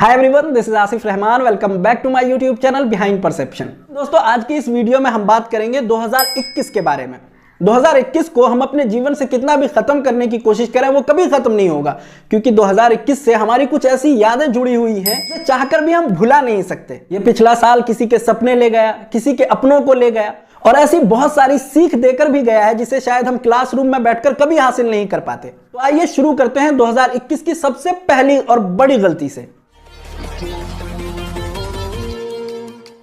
Hi everyone, this is Asif Rahman. Welcome back to my YouTube channel behind perception. दोस्तों, आज की इस वीडियो में हम बात करेंगे 2021 के बारे में। 2021 को हम अपने जीवन से कितना भी खत्म करने की कोशिश करें वो कभी खत्म नहीं होगा, क्योंकि 2021 से हमारी कुछ ऐसी यादें जुड़ी हुई हैं जो चाहकर भी हम भुला नहीं सकते। ये पिछला साल किसी के सपने ले गया, किसी के अपनों को ले गया और ऐसी बहुत सारी सीख देकर भी गया है जिसे शायद हम क्लासरूम में बैठकर कभी हासिल नहीं कर पाते। तो आइए शुरू करते हैं 2021 की सबसे पहली और बड़ी गलती से।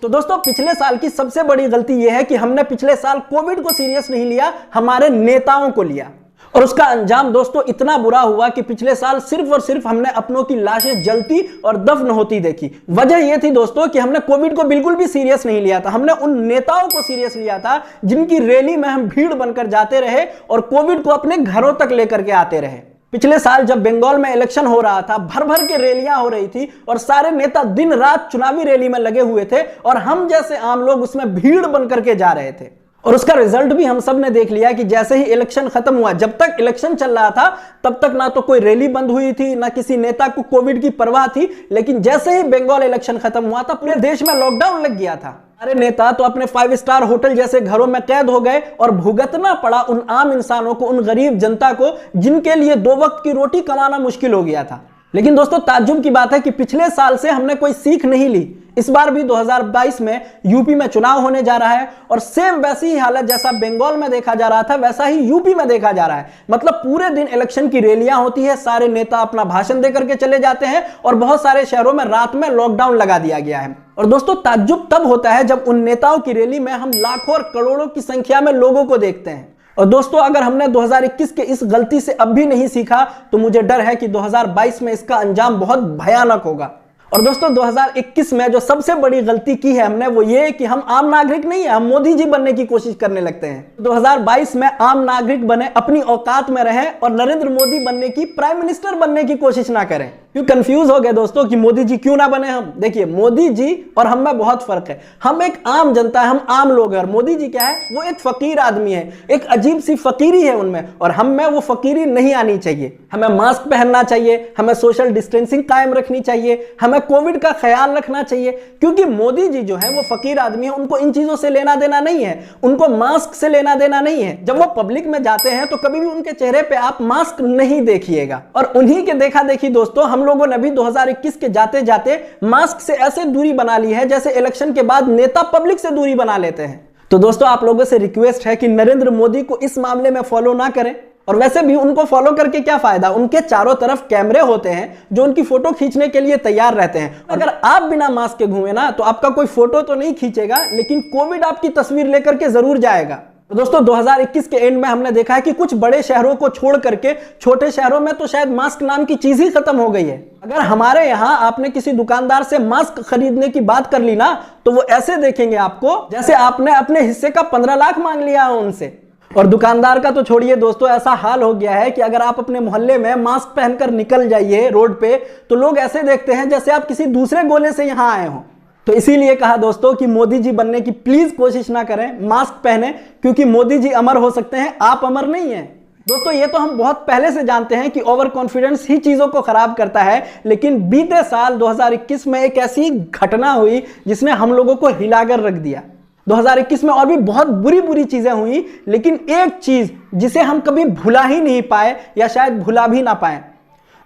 तो दोस्तों, पिछले साल की सबसे बड़ी गलती यह है कि हमने पिछले साल कोविड को सीरियस नहीं लिया, हमारे नेताओं को लिया। और उसका अंजाम दोस्तों इतना बुरा हुआ कि पिछले साल सिर्फ और सिर्फ हमने अपनों की लाशें जलती और दफन होती देखी। वजह यह थी दोस्तों कि हमने कोविड को बिल्कुल भी सीरियस नहीं लिया था। हमने उन नेताओं को सीरियस लिया था जिनकी रैली में हम भीड़ बनकर जाते रहे और कोविड को अपने घरों तक लेकर के आते रहे। पिछले साल जब बंगाल में इलेक्शन हो रहा था, भर भर के रैलियां हो रही थी और सारे नेता दिन रात चुनावी रैली में लगे हुए थे और हम जैसे आम लोग उसमें भीड़ बन करके जा रहे थे। और उसका रिजल्ट भी हम सब ने देख लिया कि जैसे ही इलेक्शन खत्म हुआ, जब तक इलेक्शन चल रहा था तब तक ना तो कोई रैली बंद हुई थी, ना किसी नेता को कोविड की परवाह थी। लेकिन जैसे ही बंगाल इलेक्शन खत्म हुआ था, पूरे देश में लॉकडाउन लग गया था। सारे नेता तो अपने 5 स्टार होटल जैसे घरों में कैद हो गए और भुगतना पड़ा उन आम इंसानों को, उन गरीब जनता को, जिनके लिए 2 वक्त की रोटी कमाना मुश्किल हो गया था। लेकिन दोस्तों, ताज्जुब की बात है कि पिछले साल से हमने कोई सीख नहीं ली। इस बार भी 2022 में यूपी में चुनाव होने जा रहा है और सेम वैसी ही हालत जैसा बंगाल में देखा जा रहा था वैसा ही यूपी में देखा जा रहा है। मतलब पूरे दिन इलेक्शन की रैलियां होती है, सारे नेता अपना भाषण देकर के चले जाते हैं और बहुत सारे शहरों में रात में लॉकडाउन लगा दिया गया है। और दोस्तों, ताज्जुब तब होता है जब उन नेताओं की रैली में हम लाखों और करोड़ों की संख्या में लोगों को देखते हैं। और दोस्तों, अगर हमने 2021 के इस गलती से अब भी नहीं सीखा तो मुझे डर है कि 2022 में इसका अंजाम बहुत भयानक होगा। और दोस्तों, 2021 में जो सबसे बड़ी गलती की है हमने वो ये कि हम आम नागरिक नहीं है, हम मोदी जी बनने की कोशिश करने लगते हैं। 2022 में आम नागरिक बने, अपनी औकात में रहें और नरेंद्र मोदी बनने की, प्राइम मिनिस्टर बनने की कोशिश ना करें। क्यों कंफ्यूज हो गए दोस्तों कि मोदी जी क्यों ना बने हम? देखिए, मोदी जी और हम में बहुत फर्क है। हम एक आम जनता है, हम आम लोग हैं और मोदी जी क्या है, वो एक फकीर आदमी है, एक अजीब सी फकीरी है उनमें। और हम में वो फकीरी नहीं आनी चाहिए। हमें मास्क पहनना चाहिए, हमें सोशल डिस्टेंसिंग कायम रखनी चाहिए, हमें कोविड का ख्याल रखना चाहिए। क्योंकि मोदी जी जो है वो फकीर आदमी है, उनको इन चीजों से लेना देना नहीं है, उनको मास्क से लेना देना नहीं है। जब वो पब्लिक में जाते हैं तो कभी भी उनके चेहरे पे आप मास्क नहीं देखिएगा। और उन्हीं के देखा देखी दोस्तों हम लोगों ने भी 2021 के जाते जाते मास्क से ऐसे दूरी बना ली है जैसे इलेक्शन के बाद नेता पब्लिक से दूरी बना लेते हैं। तो दोस्तों, आप लोगों से रिक्वेस्ट है कि नरेंद्र मोदी को इस मामले में फॉलो ना करें। और वैसे भी उनको फॉलो करके क्या फायदा, उनके चारों तरफ कैमरे होते हैं जो उनकी फोटो खींचने के लिए तैयार रहते हैं। अगर आप बिना मास्क के घूमे ना तो आपका कोई फोटो तो नहीं खींचेगा, लेकिन कोविड आपकी तस्वीर लेकर के जरूर जाएगा। तो दोस्तों, 2021 के एंड में हमने देखा है कि कुछ बड़े शहरों को छोड़ करके छोटे शहरों में तो शायद मास्क नाम की चीज ही खत्म हो गई है। अगर हमारे यहाँ आपने किसी दुकानदार से मास्क खरीदने की बात कर ली ना तो वो ऐसे देखेंगे आपको जैसे आपने अपने हिस्से का 15 लाख मांग लिया है उनसे। और दुकानदार का तो छोड़िए दोस्तों, ऐसा हाल हो गया है कि अगर आप अपने मोहल्ले में मास्क पहनकर निकल जाइए रोड पे तो लोग ऐसे देखते हैं जैसे आप किसी दूसरे गोले से यहाँ आए हो। तो इसीलिए कहा दोस्तों कि मोदी जी बनने की प्लीज कोशिश ना करें, मास्क पहने, क्योंकि मोदी जी अमर हो सकते हैं, आप अमर नहीं हैं। दोस्तों, ये तो हम बहुत पहले से जानते हैं कि ओवर कॉन्फिडेंस ही चीजों को खराब करता है। लेकिन बीते साल 2021 में एक ऐसी घटना हुई जिसने हम लोगों को हिलाकर रख दिया। 2021 में और भी बहुत बुरी बुरी चीजें हुई, लेकिन एक चीज जिसे हम कभी भुला ही नहीं पाए या शायद भुला भी ना पाए।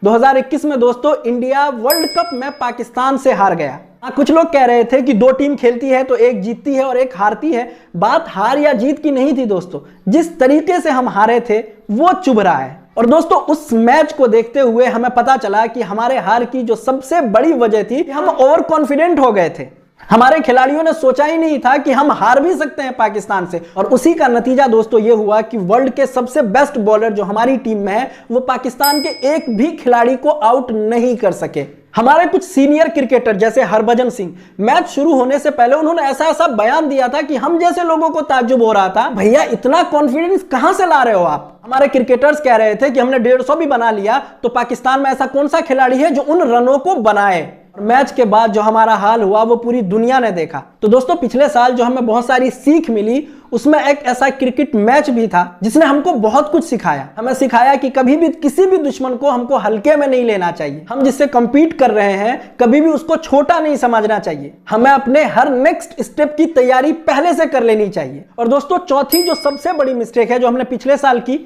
2021 में दोस्तों, इंडिया वर्ल्ड कप में पाकिस्तान से हार गया। कुछ लोग कह रहे थे कि 2 टीम खेलती है तो एक जीतती है और एक हारती है। बात हार या जीत की नहीं थी दोस्तों, जिस तरीके से हम हारे थे वो चुभ रहा है। और दोस्तों, उस मैच को देखते हुए हमें पता चला कि हमारे हार की जो सबसे बड़ी वजह थी, हम ओवर कॉन्फिडेंट हो गए थे। हमारे खिलाड़ियों ने सोचा ही नहीं था कि हम हार भी सकते हैं पाकिस्तान से। और उसी का नतीजा दोस्तों ये हुआ कि वर्ल्ड के सबसे बेस्ट बॉलर जो हमारी टीम में है वो पाकिस्तान के एक भी खिलाड़ी को आउट नहीं कर सके। हमारे कुछ सीनियर क्रिकेटर जैसे हरभजन सिंह, मैच शुरू होने से पहले उन्होंने ऐसा ऐसा बयान दिया था कि हम जैसे लोगों को ताज्जुब हो रहा था, भैया इतना कॉन्फिडेंस कहां से ला रहे हो आप? हमारे क्रिकेटर्स कह रहे थे कि हमने 150 भी बना लिया तो पाकिस्तान में ऐसा कौन सा खिलाड़ी है जो उन रनों को बनाए। मैच के बाद जो हमारा हाल हुआ वो पूरी दुनिया ने देखा। तो दोस्तों पिछले साल जो हमें बहुत सारी सीख मिली उसमें एक ऐसा क्रिकेट मैच भी था जिसने हमको बहुत कुछ सिखाया। हमें सिखाया कि कभी भी किसी भी दुश्मन को हमको हल्के में नहीं लेना चाहिए। हम जिससे compete कर रहे हैं कभी भी उसको छोटा नहीं समझना चाहिए। हमें अपने हर नेक्स्ट स्टेप की तैयारी पहले से कर लेनी चाहिए। और दोस्तों चौथी जो सबसे बड़ी मिस्टेक है जो हमने पिछले साल की,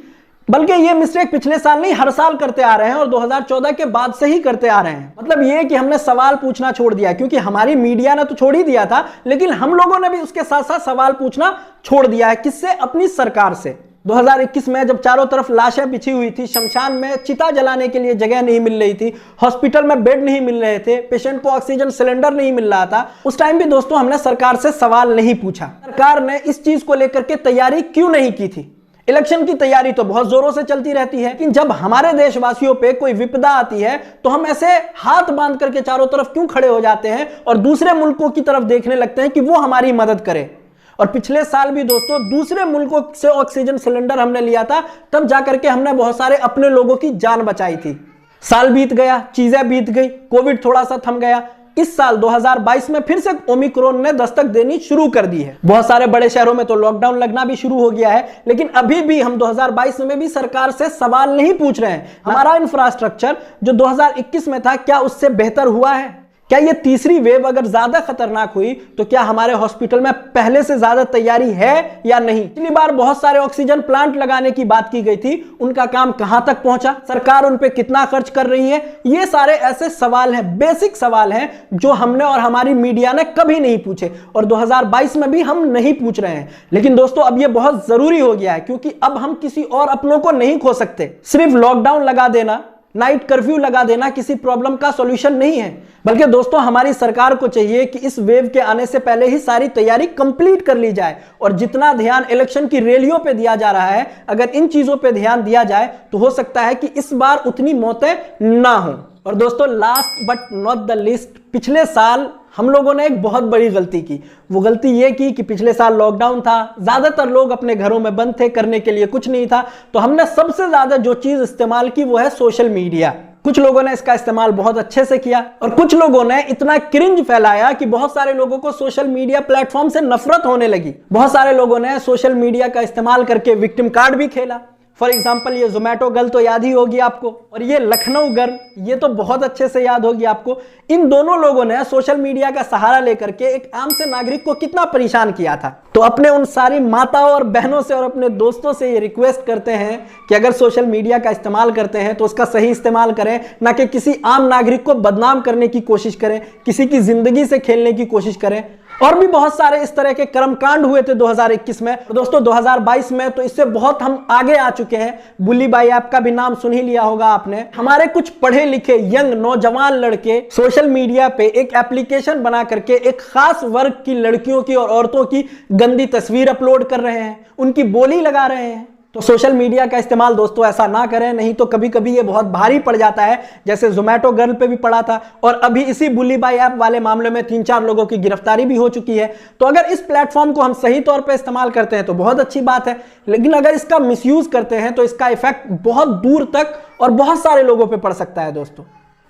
बल्कि ये मिस्टेक पिछले साल नहीं हर साल करते आ रहे हैं और 2014 के बाद से ही करते आ रहे हैं, मतलब ये कि हमने सवाल पूछना छोड़ दिया। क्योंकि हमारी मीडिया ने तो छोड़ ही दिया था, लेकिन हम लोगों ने भी उसके साथ साथ सवाल पूछना छोड़ दिया है। किससे? अपनी सरकार से। 2021 में जब चारों तरफ लाशें बिछी हुई थी, शमशान में चिता जलाने के लिए जगह नहीं मिल रही थी, हॉस्पिटल में बेड नहीं मिल रहे थे, पेशेंट को ऑक्सीजन सिलेंडर नहीं मिल रहा था, उस टाइम भी दोस्तों हमने सरकार से सवाल नहीं पूछा। सरकार ने इस चीज को लेकर के तैयारी क्यों नहीं की थी? इलेक्शन की तैयारी तो बहुत जोरों से चलती रहती है, लेकिन जब हमारे देशवासियों पे कोई विपदा आती है तो हम ऐसे हाथ बांध करके चारों तरफ क्यों खड़े हो जाते हैं और दूसरे मुल्कों की तरफ देखने लगते हैं कि वो हमारी मदद करे। और पिछले साल भी दोस्तों दूसरे मुल्कों से ऑक्सीजन सिलेंडर हमने लिया था, तब जाकर के हमने बहुत सारे अपने लोगों की जान बचाई थी। साल बीत गया, चीजें बीत गई, कोविड थोड़ा सा थम गया। इस साल 2022 में फिर से ओमिक्रॉन ने दस्तक देनी शुरू कर दी है। बहुत सारे बड़े शहरों में तो लॉकडाउन लगना भी शुरू हो गया है, लेकिन अभी भी हम 2022 में भी सरकार से सवाल नहीं पूछ रहे हैं। हमारा इंफ्रास्ट्रक्चर जो 2021 में था क्या उससे बेहतर हुआ है? क्या ये तीसरी वेव अगर ज्यादा खतरनाक हुई तो क्या हमारे हॉस्पिटल में पहले से ज्यादा तैयारी है या नहीं? पिछली बार बहुत सारे ऑक्सीजन प्लांट लगाने की बात की गई थी, उनका काम कहां तक पहुंचा? सरकार उन पे कितना खर्च कर रही है? ये सारे ऐसे सवाल हैं, बेसिक सवाल हैं जो हमने और हमारी मीडिया ने कभी नहीं पूछे और 2022 में भी हम नहीं पूछ रहे हैं। लेकिन दोस्तों अब ये बहुत जरूरी हो गया है, क्योंकि अब हम किसी और अपनों को नहीं खो सकते। सिर्फ लॉकडाउन लगा देना, नाइट कर्फ्यू लगा देना किसी प्रॉब्लम का सॉल्यूशन नहीं है, बल्कि दोस्तों हमारी सरकार को चाहिए कि इस वेव के आने से पहले ही सारी तैयारी कंप्लीट कर ली जाए। और जितना ध्यान इलेक्शन की रैलियों पे दिया जा रहा है, अगर इन चीजों पे ध्यान दिया जाए तो हो सकता है कि इस बार उतनी मौतें ना हो। और दोस्तों last but not the least, पिछले साल हम लोगों ने एक बहुत बड़ी गलती की। वो गलती ये की कि पिछले साल लॉकडाउन था, ज्यादातर लोग अपने घरों में बंद थे, करने के लिए कुछ नहीं था, तो हमने सबसे ज्यादा जो चीज इस्तेमाल की वो है सोशल मीडिया। कुछ लोगों ने इसका इस्तेमाल बहुत अच्छे से किया और कुछ लोगों ने इतना क्रिंज फैलाया कि बहुत सारे लोगों को सोशल मीडिया प्लेटफॉर्म से नफरत होने लगी। बहुत सारे लोगों ने सोशल मीडिया का इस्तेमाल करके विक्टिम कार्ड भी खेला। फॉर एग्जाम्पल ये जोमेटो गर्ल तो याद ही होगी आपको, और ये लखनऊ गर्ल, ये तो बहुत अच्छे से याद होगी आपको। इन दोनों लोगों ने सोशल मीडिया का सहारा लेकर के एक आम से नागरिक को कितना परेशान किया था। तो अपने उन सारी माताओं और बहनों से और अपने दोस्तों से ये रिक्वेस्ट करते हैं कि अगर सोशल मीडिया का इस्तेमाल करते हैं तो उसका सही इस्तेमाल करें, ना कि किसी आम नागरिक को बदनाम करने की कोशिश करें, किसी की जिंदगी से खेलने की कोशिश करें। और भी बहुत सारे इस तरह के कर्मकांड हुए थे 2021 में। तो दोस्तों 2022 में तो इससे बहुत हम आगे आ चुके हैं। बुली बाई ऐप का भी नाम सुन ही लिया होगा आपने। हमारे कुछ पढ़े लिखे यंग नौजवान लड़के सोशल मीडिया पे एक एप्लीकेशन बना करके एक खास वर्ग की लड़कियों की और औरतों की गंदी तस्वीर अपलोड कर रहे हैं, उनकी बोली लगा रहे हैं। तो सोशल मीडिया का इस्तेमाल दोस्तों ऐसा ना करें, नहीं तो कभी कभी ये बहुत भारी पड़ जाता है, जैसे जोमेटो गर्ल पे भी पड़ा था और अभी इसी बुली बाई ऐप वाले मामले में 3-4 लोगों की गिरफ्तारी भी हो चुकी है। तो अगर इस प्लेटफॉर्म को हम सही तौर पे इस्तेमाल करते हैं तो बहुत अच्छी बात है, लेकिन अगर इसका मिसयूज करते हैं तो इसका इफेक्ट बहुत दूर तक और बहुत सारे लोगों पर पड़ सकता है दोस्तों।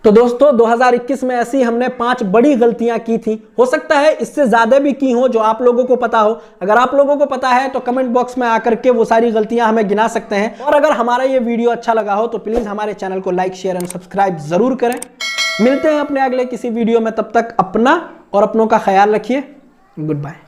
तो दोस्तों 2021 में ऐसी हमने 5 बड़ी गलतियां की थी, हो सकता है इससे ज्यादा भी की हो जो आप लोगों को पता हो। अगर आप लोगों को पता है तो कमेंट बॉक्स में आकर के वो सारी गलतियां हमें गिना सकते हैं। और अगर हमारा ये वीडियो अच्छा लगा हो तो प्लीज हमारे चैनल को लाइक, शेयर एंड सब्सक्राइब जरूर करें। मिलते हैं अपने अगले किसी वीडियो में, तब तक अपना और अपनों का ख्याल रखिए। Good bye.